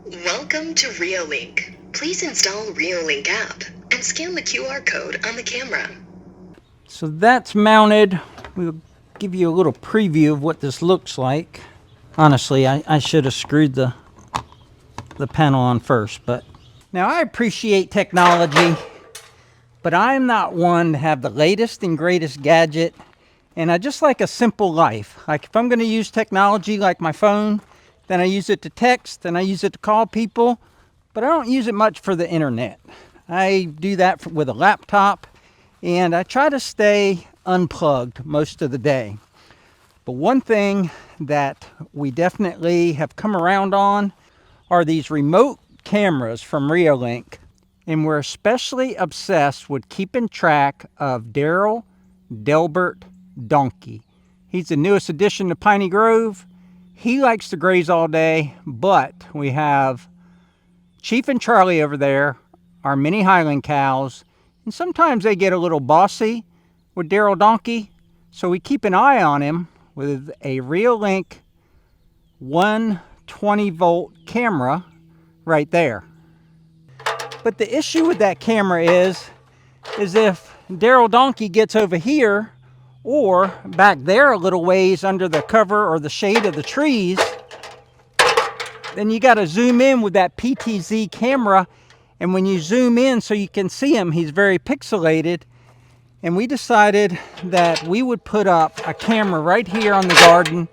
Welcome to Reolink. Please install Reolink app and scan the QR code on the camera. So that's mounted. We'll give you a little preview of what this looks like. Honestly, I should have screwed the panel on first, but now I appreciate technology, but I'm not one to have the latest and greatest gadget, and I just like a simple life. Like if I'm going to use technology like my phone, then I use it to text, and I use it to call people, but I don't use it much for the internet. I do that with a laptop, and I try to stay unplugged most of the day. But one thing that we definitely have come around on are these remote cameras from Reolink, and we're especially obsessed with keeping track of Daryl Delbert Donkey. He's the newest addition to Piney Grove. He likes to graze all day, but we have Chief and Charlie over there, our mini Highland cows, and sometimes they get a little bossy with Daryl Donkey, so we keep an eye on him with a Reolink 120 volt camera right there. But the issue with that camera is if Daryl Donkey gets over here or back there a little ways under the cover or the shade of the trees, then you got to zoom in with that PTZ camera, and when you zoom in so you can see him, he's very pixelated. And we decided that we would put up a camera right here on the garden,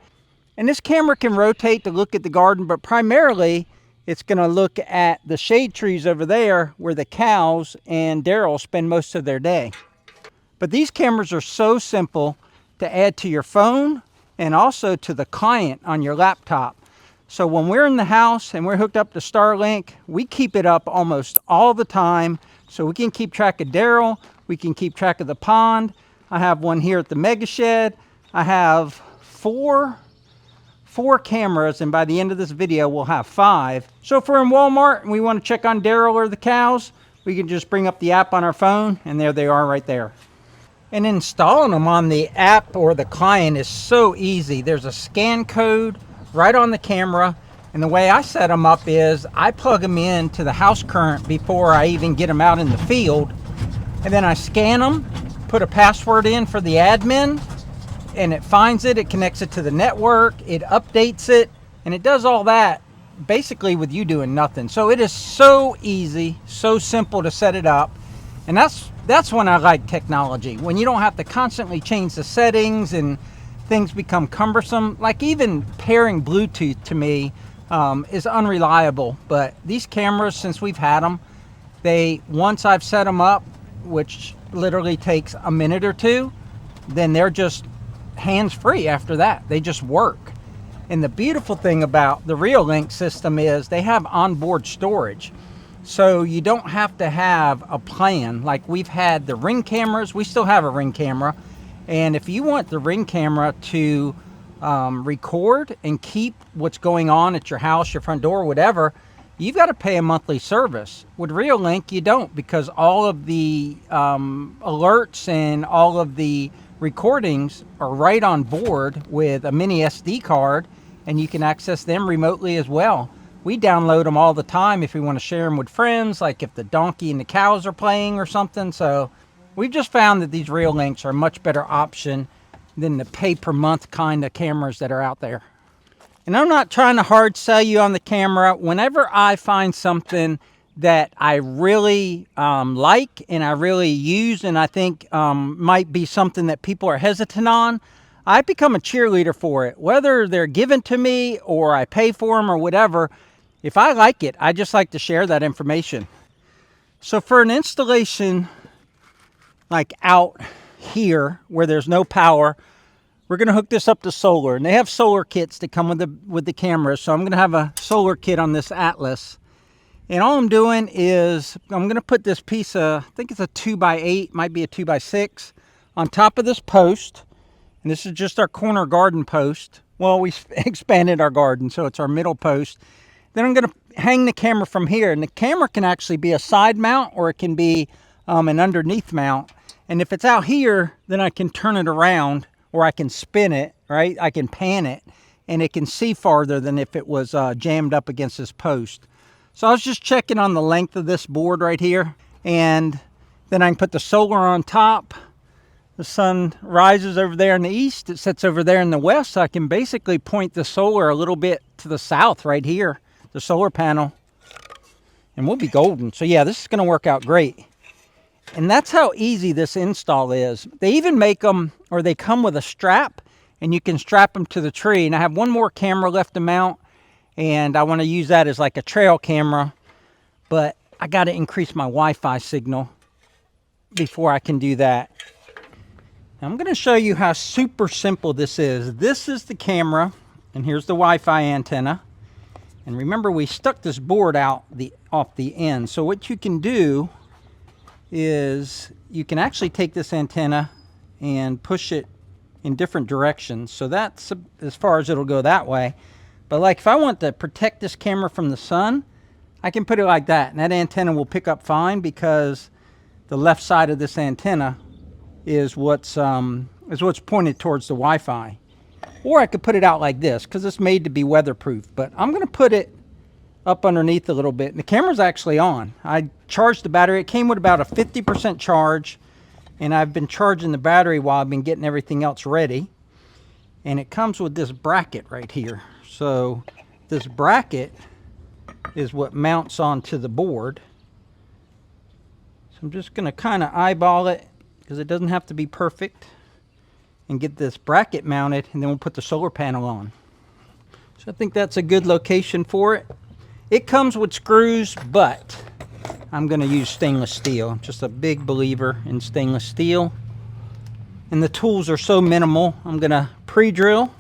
and this camera can rotate to look at the garden, but primarily it's going to look at the shade trees over there where the cows and Daryl spend most of their day. But these cameras are so simple to add to your phone and also to the client on your laptop. So when we're in the house and we're hooked up to Starlink, we keep it up almost all the time so we can keep track of Daryl, we can keep track of the pond. I have one here at the mega shed. I have four cameras, and by the end of this video we'll have 5. So if we're in Walmart and we want to check on Daryl or the cows, we can just bring up the app on our phone, and there they are right there. And installing them on the app or the client is so easy. There's a scan code right on the camera, and the way I set them up is I plug them in to the house current before I even get them out in the field, and then I scan them, put a password in for the admin, and it finds it, it connects it to the network, it updates it, and it does all that basically with you doing nothing. So it is so easy, so simple to set it up. And that's when I like technology, when you don't have to constantly change the settings and things become cumbersome. Like even pairing Bluetooth to me is unreliable. But these cameras, since we've had them, once I've set them up, which literally takes a minute or two, then they're just hands-free after that. They just work. And the beautiful thing about the Reolink system is they have onboard storage. So you don't have to have a plan. Like we've had the Ring cameras, we still have a Ring camera. And if you want the Ring camera to record and keep what's going on at your house, your front door, whatever, you've got to pay a monthly service. With Reolink, you don't, because all of the alerts and all of the recordings are right on board with a mini SD card, and you can access them remotely as well. We download them all the time if we want to share them with friends, like if the donkey and the cows are playing or something. So we've just found that these Reolinks are a much better option than the pay per month kind of cameras that are out there. And I'm not trying to hard sell you on the camera. Whenever I find something that I really like and I really use and I think might be something that people are hesitant on, I become a cheerleader for it. Whether they're given to me or I pay for them or whatever, if I like it, I just like to share that information. So for an installation like out here where there's no power, we're going to hook this up to solar. And they have solar kits that come with the cameras. So I'm going to have a solar kit on this Atlas. And all I'm doing is I'm going to put this piece of, I think it's a 2x8, might be a 2x6, on top of this post. And this is just our corner garden post. Well, we expanded our garden, so it's our middle post. Then I'm going to hang the camera from here. And the camera can actually be a side mount or it can be an underneath mount. And if it's out here, then I can turn it around or I can spin it, right? I can pan it and it can see farther than if it was jammed up against this post. So I was just checking on the length of this board right here, and then I can put the solar on top. The sun rises over there in the east, it sets over there in the west, so I can basically point the solar a little bit to the south right here, the solar panel, and we'll be golden. So yeah, this is going to work out great. And that's how easy this install is. They even make them, or they come with a strap, and you can strap them to the tree. And I have one more camera left to mount, and I want to use that as like a trail camera, but I got to increase my Wi-Fi signal before I can do that. I'm going to show you how super simple this is. This is the camera, and here's the Wi-Fi antenna. And remember, we stuck this board out off the end. So what you can do is you can actually take this antenna and push it in different directions. So that's as far as it'll go that way. But like if I want to protect this camera from the sun, I can put it like that. And that antenna will pick up fine because the left side of this antenna is what's pointed towards the Wi-Fi. Or I could put it out like this because it's made to be weatherproof. But I'm going to put it up underneath a little bit. And the camera's actually on. I charged the battery. It came with about a 50% charge. And I've been charging the battery while I've been getting everything else ready. And it comes with this bracket right here. So this bracket is what mounts onto the board. So I'm just going to kind of eyeball it, because it doesn't have to be perfect, and get this bracket mounted, and then we'll put the solar panel on. So I think that's a good location for it. It comes with screws, but I'm going to use stainless steel. I'm just a big believer in stainless steel. And the tools are so minimal, I'm going to pre-drill,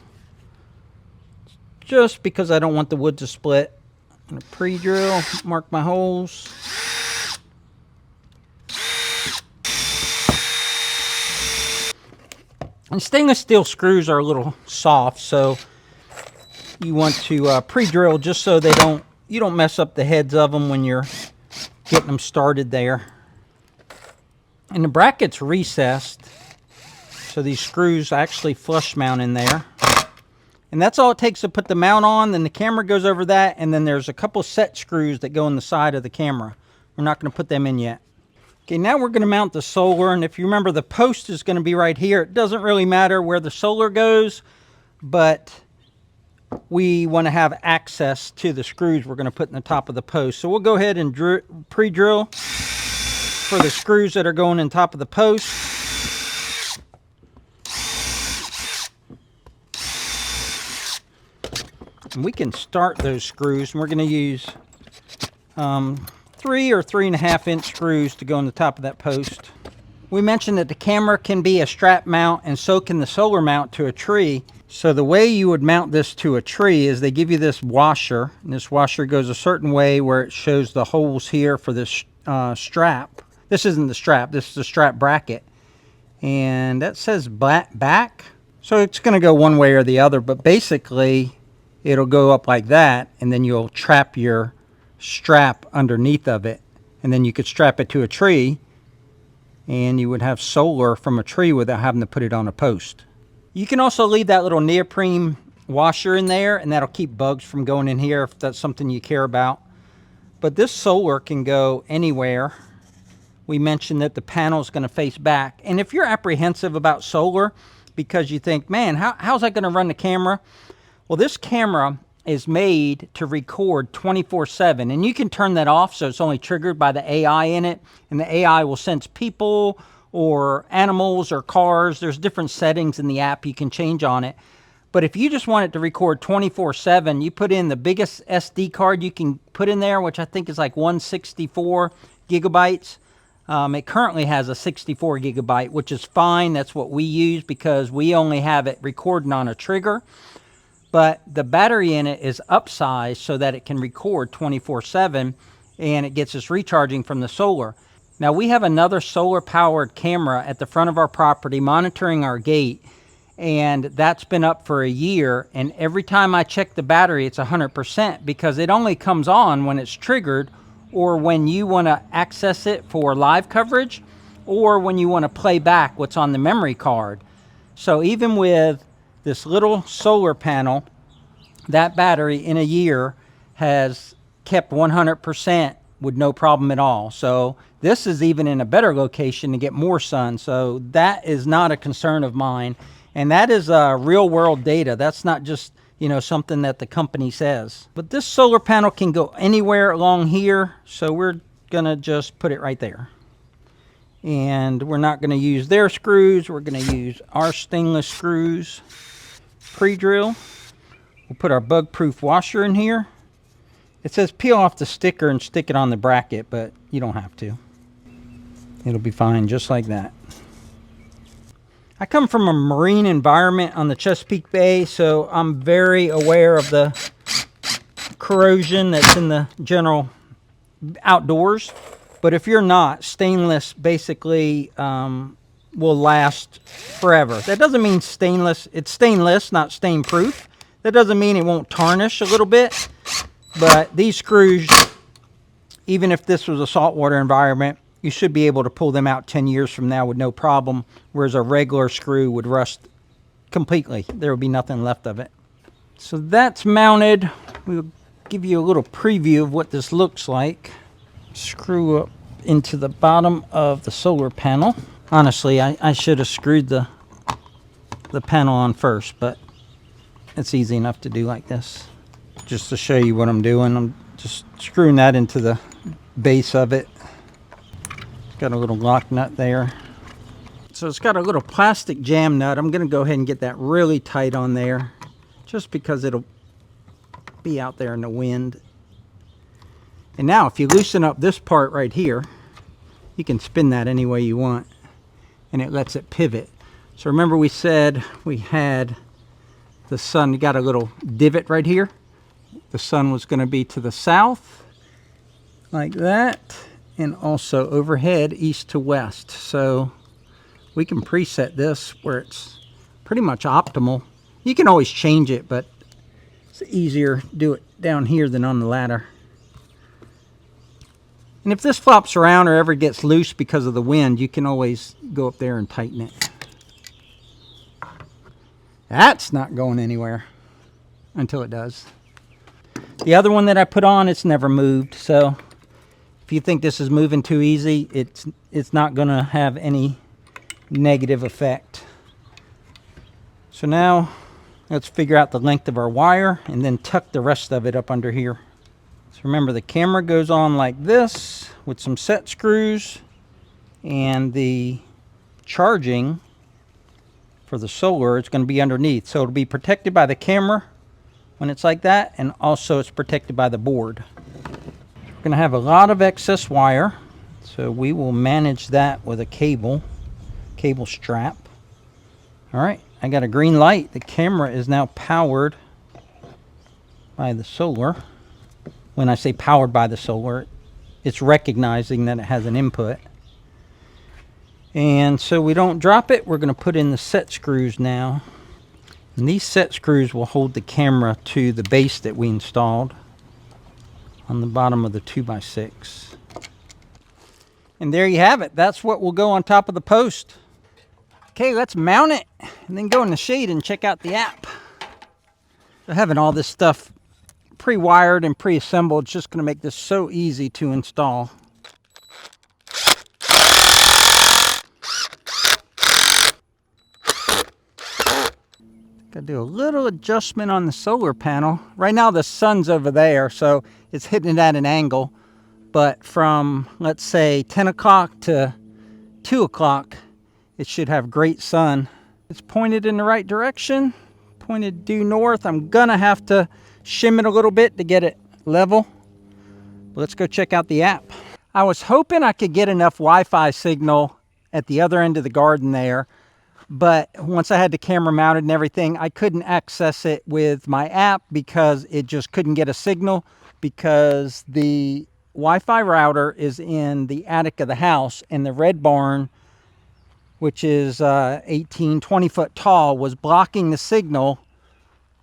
just because I don't want the wood to split. I'm going to pre-drill, mark my holes. And stainless steel screws are a little soft, so you want to pre-drill just so you don't mess up the heads of them when you're getting them started there. And the bracket's recessed, so these screws actually flush mount in there. And that's all it takes to put the mount on. Then the camera goes over that, and then there's a couple set screws that go in the side of the camera. We're not going to put them in yet. Okay, now we're going to mount the solar, and if you remember, the post is going to be right here. It doesn't really matter where the solar goes, but we want to have access to the screws we're going to put in the top of the post. So we'll go ahead and pre-drill for the screws that are going in top of the post. And we can start those screws, and we're going to use 3 or 3.5 inch screws to go in the top of that post. We mentioned that the camera can be a strap mount, and so can the solar mount to a tree. So the way you would mount this to a tree is they give you this washer, and this washer goes a certain way where it shows the holes here for this strap. This isn't the strap, this is the strap bracket. And that says back. So it's going to go one way or the other, but basically it'll go up like that, and then you'll trap your strap underneath of it, and then you could strap it to a tree, and you would have solar from a tree without having to put it on a post. You can also leave that little neoprene washer in there, and that'll keep bugs from going in here if that's something you care about. But this solar can go anywhere. We mentioned that the panel is going to face back, and if you're apprehensive about solar because you think, man, how's that going to run the camera? Well, this camera is made to record 24/7, and you can turn that off so it's only triggered by the AI in it, and the AI will sense people or animals or cars. There's different settings in the app you can change on it. But if you just want it to record 24/7, you put in the biggest SD card you can put in there, which I think is like 164 gigabytes. It currently has a 64 gigabyte, which is fine. That's what we use because we only have it recording on a trigger. But the battery in it is upsized so that it can record 24/7, and it gets us recharging from the solar. Now we have another solar powered camera at the front of our property monitoring our gate, and that's been up for a year, and every time I check the battery it's 100% because it only comes on when it's triggered, or when you want to access it for live coverage, or when you want to play back what's on the memory card. So even with this little solar panel, that battery in a year has kept 100% with no problem at all. So this is even in a better location to get more sun. So that is not a concern of mine. And that is real world data. That's not just, you know, something that the company says. But this solar panel can go anywhere along here. So we're gonna just put it right there. And we're not gonna use their screws. We're gonna use our stainless screws, pre-drill. We'll put our bug-proof washer in here. It says peel off the sticker and stick it on the bracket, but you don't have to. It'll be fine just like that. I come from a marine environment on the Chesapeake Bay, so I'm very aware of the corrosion that's in the general outdoors. But if you're not, stainless basically will last forever. That doesn't mean stainless, it's stainless, not stain proof. That doesn't mean it won't tarnish a little bit. But these screws, even if this was a saltwater environment, you should be able to pull them out 10 years from now with no problem, whereas a regular screw would rust completely. There would be nothing left of it. So that's mounted. We'll give you a little preview of what this looks like. Screw up into the bottom of the solar panel. Honestly, I should have screwed the panel on first, but it's easy enough to do like this. Just to show you what I'm doing, I'm just screwing that into the base of it. It's got a little lock nut there. So it's got a little plastic jam nut. I'm going to go ahead and get that really tight on there, just because it'll be out there in the wind. And now if you loosen up this part right here, you can spin that any way you want, and it lets it pivot. So remember we said we had the sun, you got a little divot right here. The sun was going to be to the south, like that, and also overhead, east to west. So we can preset this where it's pretty much optimal. You can always change it, but it's easier to do it down here than on the ladder. And if this flops around or ever gets loose because of the wind, you can always go up there and tighten it. That's not going anywhere until it does. The other one that I put on, it's never moved. So if you think this is moving too easy, it's not going to have any negative effect. So now let's figure out the length of our wire and then tuck the rest of it up under here. So remember, the camera goes on like this with some set screws, and the charging for the solar, it's going to be underneath. So it'll be protected by the camera when it's like that, and also it's protected by the board. We're going to have a lot of excess wire, so we will manage that with a cable strap. All right, I got a green light. The camera is now powered by the solar. When I say powered by the solar, it's recognizing that it has an input. And so we don't drop it, we're going to put in the set screws now. And these set screws will hold the camera to the base that we installed on the bottom of the 2x6. And there you have it. That's what will go on top of the post. Okay, let's mount it and then go in the shade and check out the app. So having all this stuff pre-wired and pre-assembled is just going to make this so easy to install. Got to do a little adjustment on the solar panel. Right now the sun's over there, so it's hitting it at an angle. But from, let's say, 10 o'clock to 2 o'clock, it should have great sun. It's pointed in the right direction, pointed due north. I'm gonna have to shim it a little bit to get it level. But let's go check out the app. I was hoping I could get enough Wi-Fi signal at the other end of the garden there, but once I had the camera mounted and everything, I couldn't access it with my app because it just couldn't get a signal, because the Wi-Fi router is in the attic of the house, and the red barn, which is 20 foot tall, was blocking the signal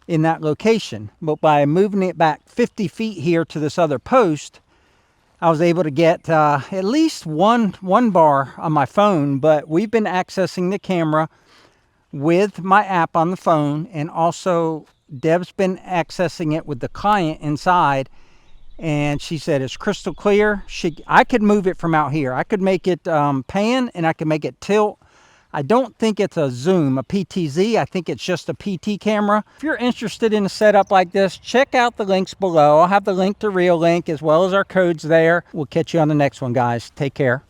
in that location. But by moving it back 50 feet here to this other post, I was able to get at least one bar on my phone. But we've been accessing the camera with my app on the phone, and also Deb's been accessing it with the client inside, and she said it's crystal clear. I could move it from out here. I could make it pan, and I could make it tilt. I don't think it's a zoom, a PTZ. I think it's just a PT camera. If you're interested in a setup like this, check out the links below. I'll have the link to Reolink as well as our codes there. We'll catch you on the next one, guys. Take care.